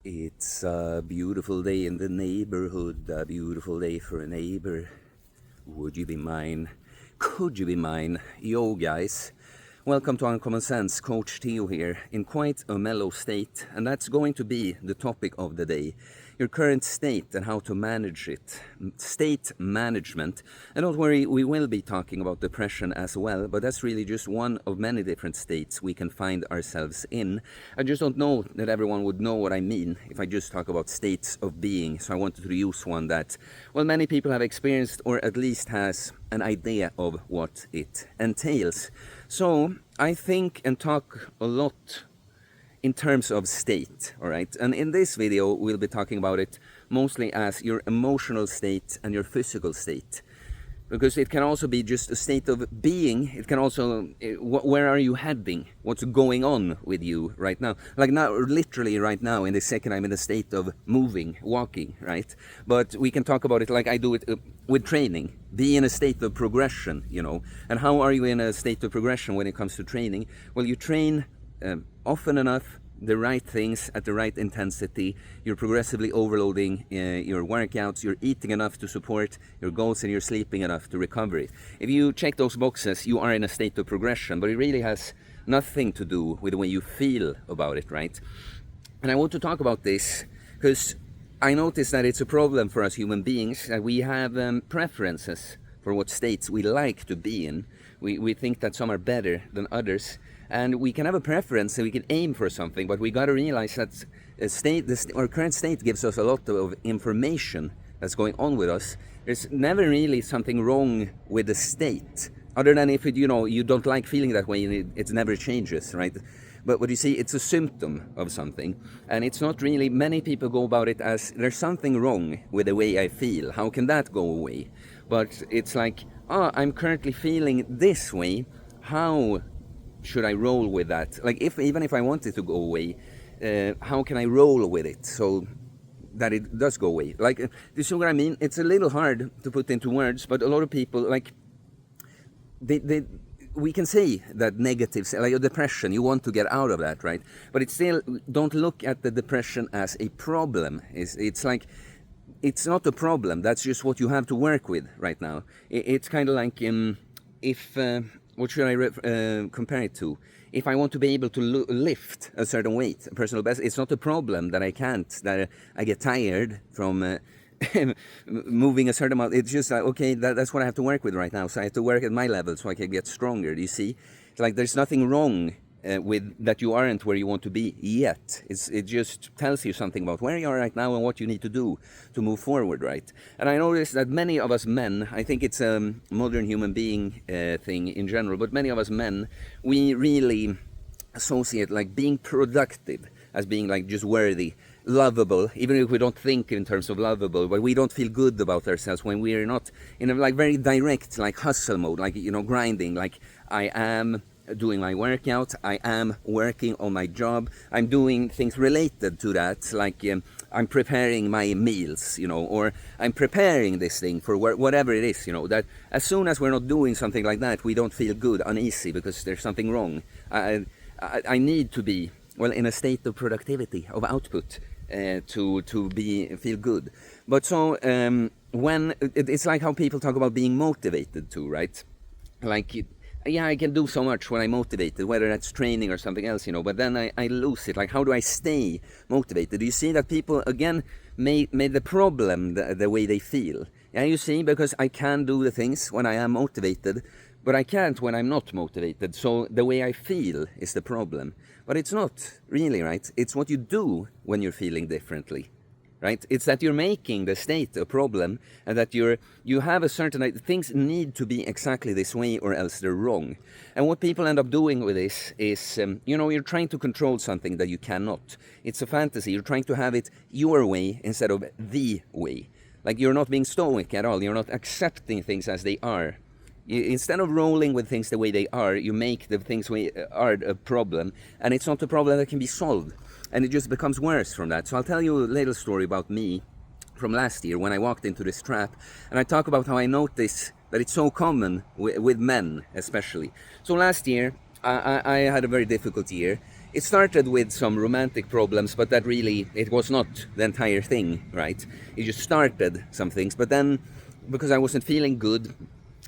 It's a beautiful day in the neighborhood, a beautiful day for a neighbor. Would you be mine? Could you be mine? Yo, guys. Welcome to Uncommon Sense. Coach Theo here, in quite a mellow state, and that's going to be the topic of the day. Your current state and how to manage it. State management. And don't worry, we will be talking about depression as well, but that's really just one of many different states we can find ourselves in. I just don't know that everyone would know what I mean if I just talk about states of being, so I wanted to use one that, well, many people have experienced or at least has an idea of what it entails. So I think and talk a lot in terms of state, all right? And in this video, we'll be talking about it mostly as your emotional state and your physical state. Because it can also be just a state of being. It can also, where are you heading? What's going on with you right now? Like now, literally right now, in this second, I'm in a state of moving, walking, right? But we can talk about it like I do it with training. Be in a state of progression, you know. And how are you in a state of progression when it comes to training? Well, you train often enough, the right things at the right intensity. You're progressively overloading your workouts. You're eating enough to support your goals, and you're sleeping enough to recover it. If you check those boxes, you are in a state of progression, but it really has nothing to do with the way you feel about it, right? And I want to talk about this because I notice that it's a problem for us human beings that we have preferences for what states we like to be in. We think that some are better than others. And we can have a preference and we can aim for something, but we got to realize that our current state gives us a lot of information that's going on with us. There's never really something wrong with the state, other than if you don't like feeling that way and it never changes, right? But what you see, it's a symptom of something, and it's not really. Many people go about it as there's something wrong with the way I feel. How can that go away? But it's like, I'm currently feeling this way. How should I roll with that? Like, even if I want it to go away, how can I roll with it so that it does go away? Like, do you see what I mean? It's a little hard to put into words, but a lot of people, like, we can say that negatives, like a depression, you want to get out of that, right? But it's still, don't look at the depression as a problem. It's like, it's not a problem. That's just what you have to work with right now. It's kind of like, what should I compare it to? If I want to be able to lift a certain weight, a personal best, it's not a problem that I can't, that I get tired from moving a certain amount. It's just like, okay, that's what I have to work with right now. So I have to work at my level so I can get stronger. Do you see? It's like there's nothing wrong with that you aren't where you want to be yet. It just tells you something about where you are right now and what you need to do to move forward, right? And I notice that many of us men, I think it's a modern human being thing in general, but many of us men, we really associate like being productive as being like just worthy, lovable, even if we don't think in terms of lovable, but we don't feel good about ourselves when we are not in a like very direct like hustle mode, like grinding, like I am doing my workout, I am working on my job, I'm doing things related to that, like I'm preparing my meals, or I'm preparing this thing for whatever it is, that as soon as we're not doing something like that, we don't feel good, uneasy, because there's something wrong. I need to be, well, in a state of productivity, of output, to feel good. But so when it's like how people talk about being motivated too, right? Like, yeah, I can do so much when I'm motivated, whether that's training or something else, but then I lose it. Like, how do I stay motivated? Do you see that people, again, made the problem the way they feel? Yeah, you see, because I can do the things when I am motivated, but I can't when I'm not motivated. So the way I feel is the problem. But it's not really, right? It's what you do when you're feeling differently. Right? It's that you're making the state a problem, and that you have a certain, things need to be exactly this way or else they're wrong. And what people end up doing with this is, you're trying to control something that you cannot. It's a fantasy. You're trying to have it your way instead of the way. Like, you're not being stoic at all. You're not accepting things as they are. Instead of rolling with things the way they are, you make the things are a problem, and it's not a problem that can be solved. And it just becomes worse from that. So I'll tell you a little story about me from last year when I walked into this trap. And I talk about how I notice that it's so common with men, especially. So last year, I had a very difficult year. it started with some romantic problems, but that really, it was not the entire thing, right? It just started some things, but then because I wasn't feeling good,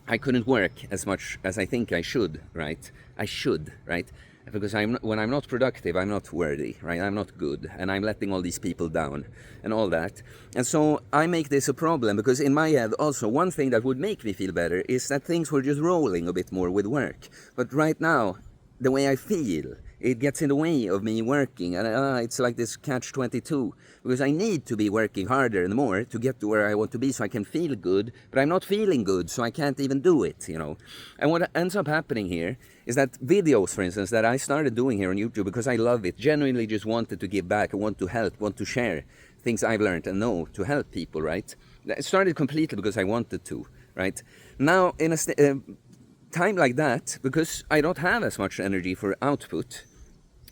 I couldn't work as much as I think I should, right? I should, right? Because when I'm not productive, I'm not worthy, right? I'm not good, and I'm letting all these people down and all that. And so I make this a problem, because in my head also, one thing that would make me feel better is that things were just rolling a bit more with work. But right now, the way I feel, it gets in the way of me working, and it's like this catch-22, because I need to be working harder and more to get to where I want to be so I can feel good, but I'm not feeling good, so I can't even do it, you know. And what ends up happening here is that videos, for instance, that I started doing here on YouTube because I love it, genuinely just wanted to give back, I want to help, want to share things I've learned and know to help people, right? It started completely because I wanted to, right? Now, in a time like that, because I don't have as much energy for output,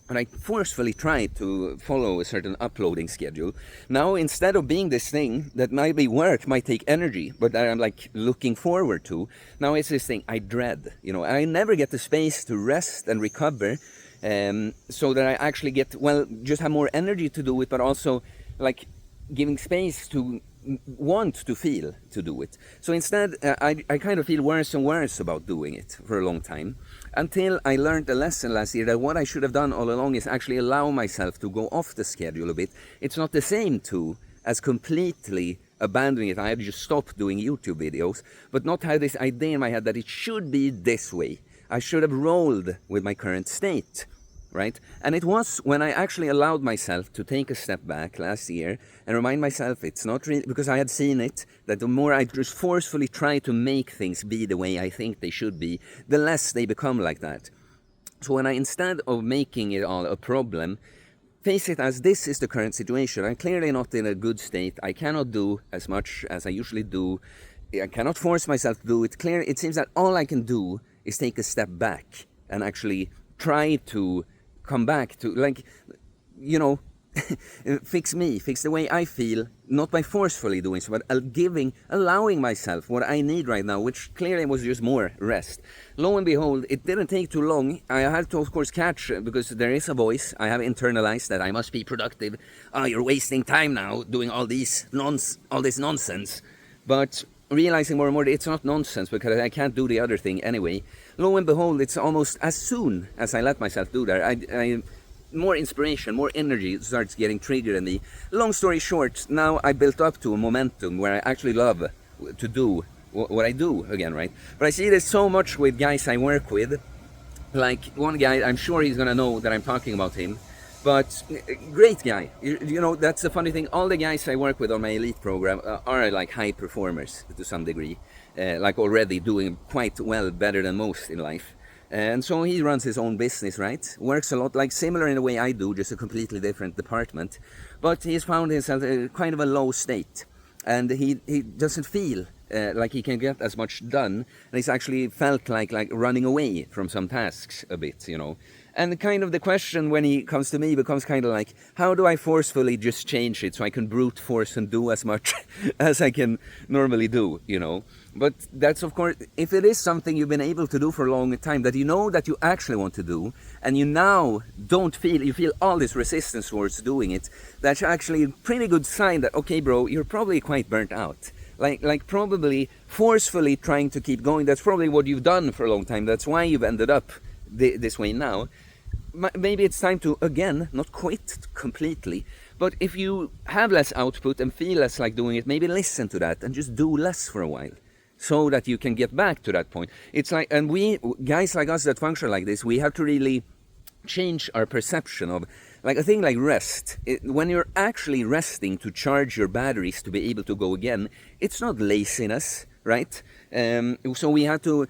and I forcefully tried to follow a certain uploading schedule. Now, instead of being this thing that maybe work might take energy, but that I'm like looking forward to, now it's this thing I dread. You know, I never get the space to rest and recover, so that I actually get, well, just have more energy to do it, but also like giving space to want to feel to do it. So instead, I kind of feel worse and worse about doing it for a long time, until I learned a lesson last year that what I should have done all along is actually allow myself to go off the schedule a bit. It's not the same as completely abandoning it. I have just stopped doing YouTube videos, but not have this idea in my head that it should be this way. I should have rolled with my current state. Right? And it was when I actually allowed myself to take a step back last year and remind myself it's not really, because I had seen it, that the more I just forcefully try to make things be the way I think they should be, the less they become like that. So when I, instead of making it all a problem, face it as this is the current situation. I'm clearly not in a good state. I cannot do as much as I usually do. I cannot force myself to do it. It seems that all I can do is take a step back and actually try to come back to, like, you know, fix me, fix the way I feel, not by forcefully doing so, but allowing myself what I need right now, which clearly was just more rest. Lo and behold, it didn't take too long. I had to, of course, catch, because there is a voice. I have internalized that I must be productive. You're wasting time now doing all this nonsense. But realizing more and more it's not nonsense, because I can't do the other thing anyway. Lo and behold, it's almost as soon as I let myself do that, I more inspiration, more energy starts getting triggered in me. Long story short, now I built up to a momentum where I actually love to do what I do again, right? But I see this so much with guys I work with. Like one guy, I'm sure he's gonna know that I'm talking about him. But great guy. You know, that's the funny thing. All the guys I work with on my elite program are like high performers to some degree, like already doing quite well, better than most in life. And so he runs his own business, right? Works a lot, like similar in the way I do, just a completely different department. But he's found himself kind of a low state, and he doesn't feel like he can get as much done, and he's actually felt like running away from some tasks a bit, you know. And kind of the question when he comes to me becomes kind of like, how do I forcefully just change it so I can brute force and do as much as I can normally do, you know? But that's, of course, if it is something you've been able to do for a long time, that you know that you actually want to do, and you now you feel all this resistance towards doing it, that's actually a pretty good sign that, okay, bro, you're probably quite burnt out. Like probably forcefully trying to keep going, that's probably what you've done for a long time. That's why you've ended up this way now. Maybe it's time to, again, not quit completely, but if you have less output and feel less like doing it, maybe listen to that and just do less for a while, so that you can get back to that point. It's like, and we, guys like us that function like this, we have to really change our perception of, like a thing like rest. When you're actually resting to charge your batteries to be able to go again, it's not laziness, right? So we have to,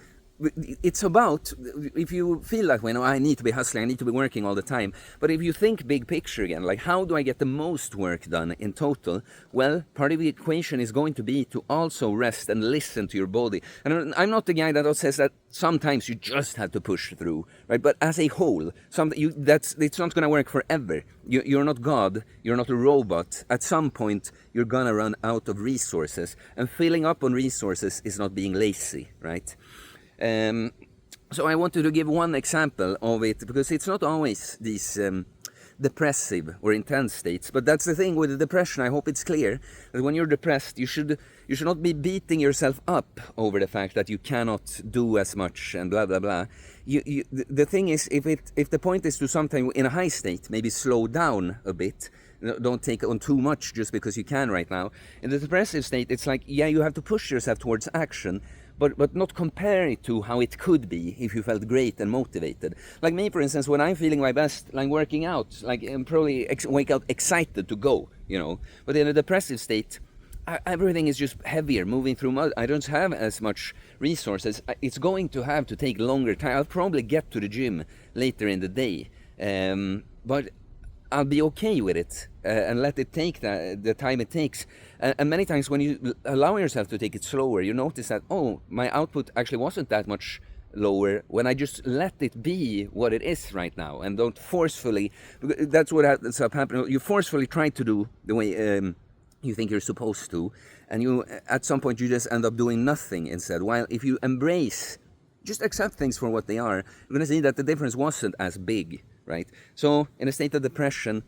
it's about, if you feel like, well, I need to be hustling, I need to be working all the time, but if you think big picture again, like how do I get the most work done in total? Well, part of the equation is going to be to also rest and listen to your body. And I'm not the guy that says that sometimes you just have to push through, right? But as a whole, it's not going to work forever. You're not God, you're not a robot. At some point, you're going to run out of resources, and filling up on resources is not being lazy, right? So I wanted to give one example of it, because it's not always these depressive or intense states. But that's the thing with the depression. I hope it's clear that when you're depressed, you should not be beating yourself up over the fact that you cannot do as much and blah blah blah. The thing is, if the point is to sometime in a high state, maybe slow down a bit. Don't take on too much just because you can right now. In the depressive state, it's like, yeah, you have to push yourself towards action, but not compare it to how it could be if you felt great and motivated. Like me, for instance, when I'm feeling my best, like working out, like I'm probably wake up excited to go, you know. But in a depressive state, everything is just heavier, moving through mud. I don't have as much resources. It's going to have to take longer time. I'll probably get to the gym later in the day, but I'll be okay with it and let it take the time it takes. And many times when you allow yourself to take it slower, you notice that, oh, my output actually wasn't that much lower when I just let it be what it is right now and don't forcefully. That's what ends up happening. You forcefully try to do the way you think you're supposed to, and you at some point you just end up doing nothing instead. While if you embrace, just accept things for what they are, you're going to see that the difference wasn't as big. Right? So in a state of depression,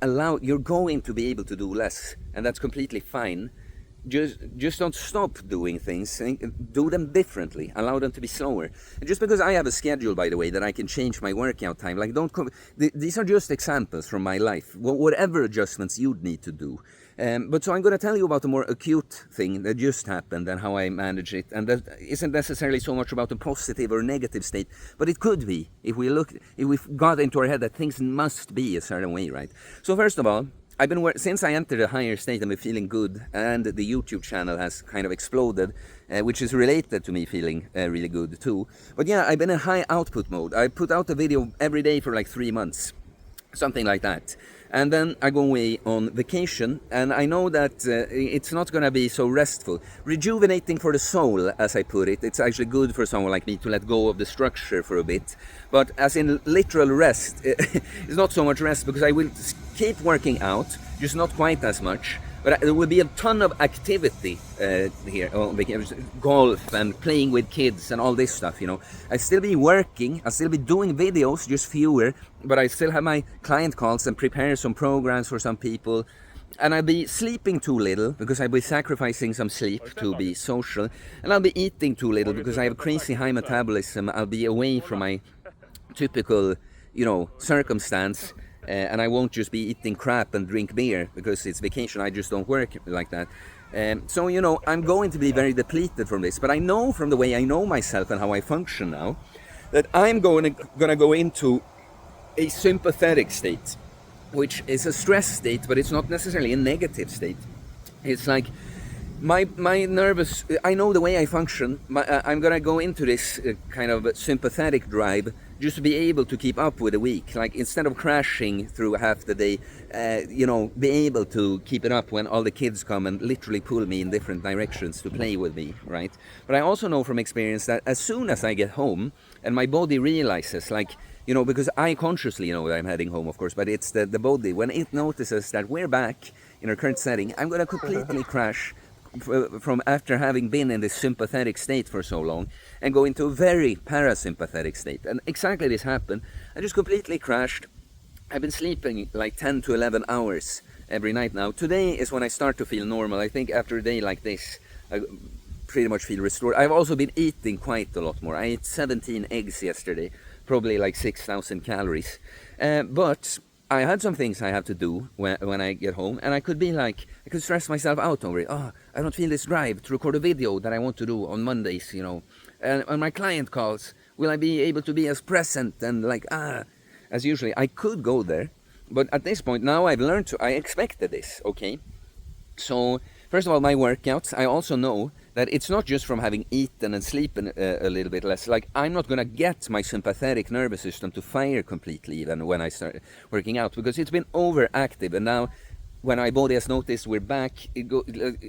you're going to be able to do less, and that's completely fine. Just don't stop doing things. Do them differently. Allow them to be slower. And just because I have a schedule, by the way, that I can change my workout time, like these are just examples from my life. Whatever adjustments you'd need to do. But so I'm going to tell you about a more acute thing that just happened and how I manage it. And that isn't necessarily so much about a positive or negative state, but it could be if we've got into our head that things must be a certain way, right? So first of all, since I entered a higher state, I've been feeling good, and the YouTube channel has kind of exploded, which is related to me feeling really good too. But yeah, I've been in high output mode. I put out a video every day for like 3 months, something like that. And then I go away on vacation, and I know that it's not going to be so restful. Rejuvenating for the soul, as I put it. It's actually good for someone like me to let go of the structure for a bit. But as in literal rest, it's not so much rest, because I will keep working out, just not quite as much. But there will be a ton of activity here, golf and playing with kids and all this stuff, you know. I'll still be working, I'll still be doing videos, just fewer, but I still have my client calls and prepare some programs for some people. And I'll be sleeping too little, because I'll be sacrificing some sleep to be social. And I'll be eating too little, because I have crazy high metabolism. I'll be away from my typical, you know, circumstance. And I won't just be eating crap and drink beer because it's vacation. I just don't work like that. So, you know, I'm going to be very depleted from this. But I know from the way I know myself and how I function now that I'm going to go into a sympathetic state, which is a stress state, but it's not necessarily a negative state. It's like my nervous, I know the way I function. I'm going to go into this kind of sympathetic drive just to be able to keep up with the week. Like, instead of crashing through half the day, you know, be able to keep it up when all the kids come and literally pull me in different directions to play with me, right? But I also know from experience that as soon as I get home and my body realizes, like, you know, because I consciously know that I'm heading home, of course, but it's the body, when it notices that we're back in our current setting, I'm going to completely crash from after having been in this sympathetic state for so long and go into a very parasympathetic state. And exactly this happened. I just completely crashed. I've been sleeping like 10 to 11 hours every night now. Today is when I start to feel normal. I think after a day like this, I pretty much feel restored. I've also been eating quite a lot more. I ate 17 eggs yesterday, probably like 6,000 calories. But I had some things I have to do when I get home, and I could stress myself out over it. Oh, I don't feel this drive to record a video that I want to do on Mondays, you know. And on my client calls, will I be able to be as present and as usually? I could go there, but at this point now I expected this, okay? So, first of all, my workouts, I also know that it's not just from having eaten and sleeping a little bit less. Like, I'm not going to get my sympathetic nervous system to fire completely even when I start working out, because it's been overactive, and now when my body has noticed we're back,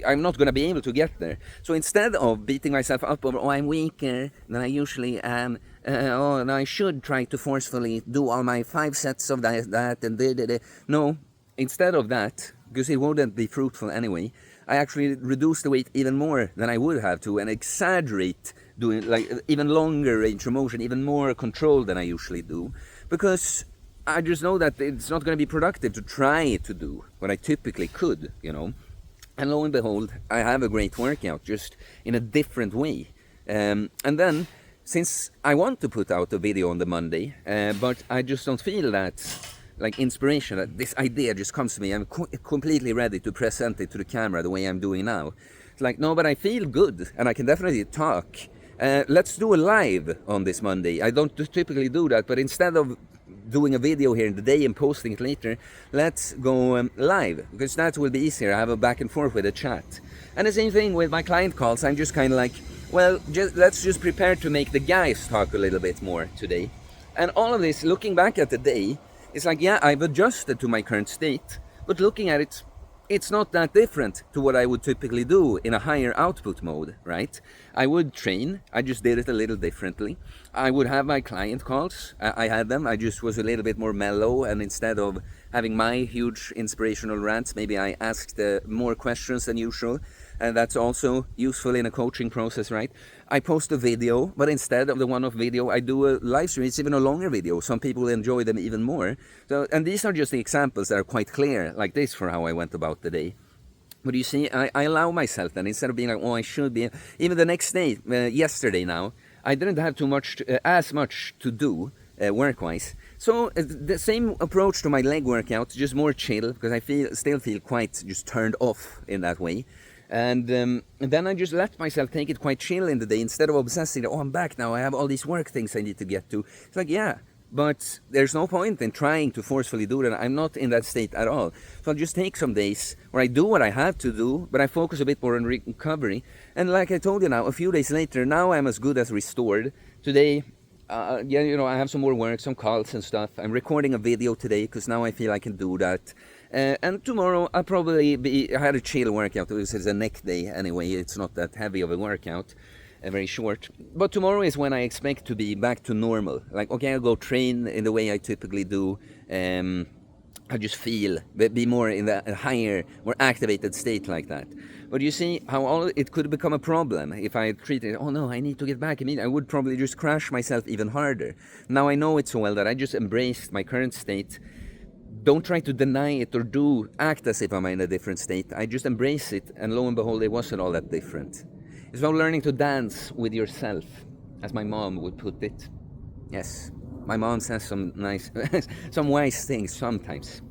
I'm not going to be able to get there. So instead of beating myself up over, oh, I'm weaker than I usually am, and I should try to forcefully do all my 5 sets of that and no, instead of that, because it wouldn't be fruitful anyway, I actually reduce the weight even more than I would have to and exaggerate doing like even longer range of motion, even more control than I usually do, because I just know that it's not going to be productive to try to do what I typically could, And lo and behold, I have a great workout, just in a different way. And then, since I want to put out a video on the Monday, but I just don't feel that like inspiration, that this idea just comes to me, I'm completely ready to present it to the camera the way I'm doing now. It's like, no, but I feel good and I can definitely talk. Let's do a live on this Monday. I don't typically do that, but instead of doing a video here in the day and posting it later, let's go live, because that will be easier. I have a back and forth with a chat. And the same thing with my client calls. I'm just kind of like, well, let's just prepare to make the guys talk a little bit more today. And all of this, looking back at the day, it's like, yeah, I've adjusted to my current state, but looking at it, it's not that different to what I would typically do in a higher output mode, right? I would train, I just did it a little differently. I would have my client calls, I had them, I just was a little bit more mellow, and instead of having my huge inspirational rants, maybe I asked more questions than usual, and that's also useful in a coaching process, right? I post a video, but instead of the one-off video, I do a live stream. It's even a longer video. Some people enjoy them even more. So, and these are just the examples that are quite clear, like this, for how I went about the day. But you see, I allow myself then, instead of being like, oh, I should be, even the next day, yesterday now, I didn't have as much to do work-wise. So the same approach to my leg workout, just more chill, because I still feel quite just turned off in that way. And then I just let myself take it quite chill in the day, instead of obsessing, oh, I'm back now, I have all these work things I need to get to. It's like, yeah, but there's no point in trying to forcefully do that. I'm not in that state at all. So I'll just take some days where I do what I have to do, but I focus a bit more on recovery. And like I told you now, a few days later, now I'm as good as restored. Today, I have some more work, some calls and stuff. I'm recording a video today because now I feel I can do that. And tomorrow I'll probably I had a chill workout. This is a neck day anyway. It's not that heavy of a workout, very short. But tomorrow is when I expect to be back to normal. Like, okay, I'll go train in the way I typically do. I just feel, be more in a higher, more activated state like that. But you see how it could become a problem if I treated it, oh no, I need to get back immediately. I would probably just crash myself even harder. Now I know it so well that I just embraced my current state. Don't try to deny it or act as if I'm in a different state. I just embrace it, and lo and behold, it wasn't all that different. It's about learning to dance with yourself, as my mom would put it. Yes, my mom says some nice, some wise things sometimes.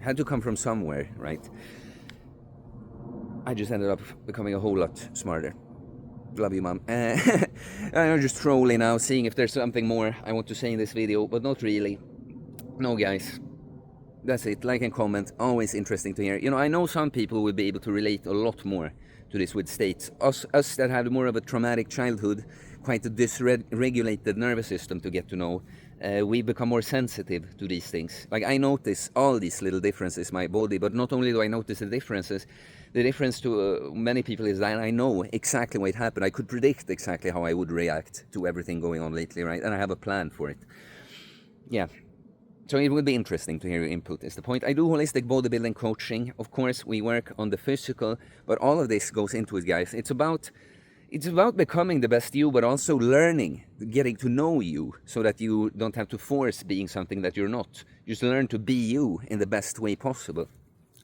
Had to come from somewhere, right? I just ended up becoming a whole lot smarter. Love you, Mom. I'm just trolling now, seeing if there's something more I want to say in this video, but not really. No, guys. That's it. Like and comment. Always interesting to hear. I know some people will be able to relate a lot more to this with states. Us that had more of a traumatic childhood, quite a dysregulated nervous system to get to know, we become more sensitive to these things. Like, I notice all these little differences in my body, but not only do I notice the differences, the difference to many people is that I know exactly what happened. I could predict exactly how I would react to everything going on lately, right? And I have a plan for it. Yeah. So it will be interesting to hear your input, is the point. I do holistic bodybuilding coaching. Of course, we work on the physical, but all of this goes into it, guys. It's about becoming the best you, but also learning, getting to know you, so that you don't have to force being something that you're not. Just learn to be you in the best way possible.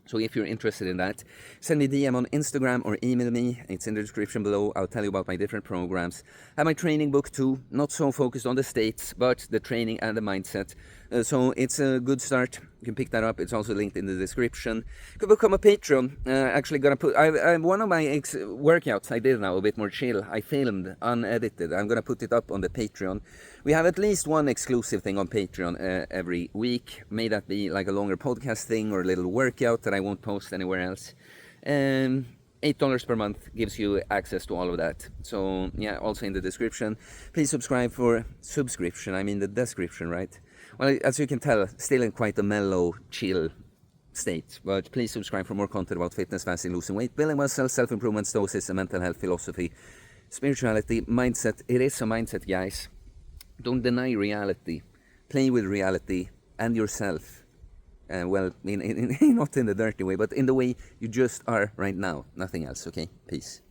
So if you're interested in that, send me a DM on Instagram or email me. It's in the description below. I'll tell you about my different programs. I have my training book too, not so focused on the states, but the training and the mindset. So it's a good start. You can pick that up. It's also linked in the description. You can become a Patreon. Actually gonna put, one of my workouts I did now, a bit more chill. I filmed unedited. I'm gonna put it up on the Patreon. We have at least one exclusive thing on Patreon every week. May that be like a longer podcast thing or a little workout that I won't post anywhere else. $8 per month gives you access to all of that. So yeah, also in the description. Please subscribe for subscription. I mean the description, right? Well, as you can tell, still in quite a mellow, chill state. But please subscribe for more content about fitness, fasting, losing weight, building muscle, self-improvement, stoicism, mental health, philosophy, spirituality, mindset. It is a mindset, guys. Don't deny reality. Play with reality and yourself. well, not in the dirty way, but in the way you just are right now. Nothing else. Okay, peace.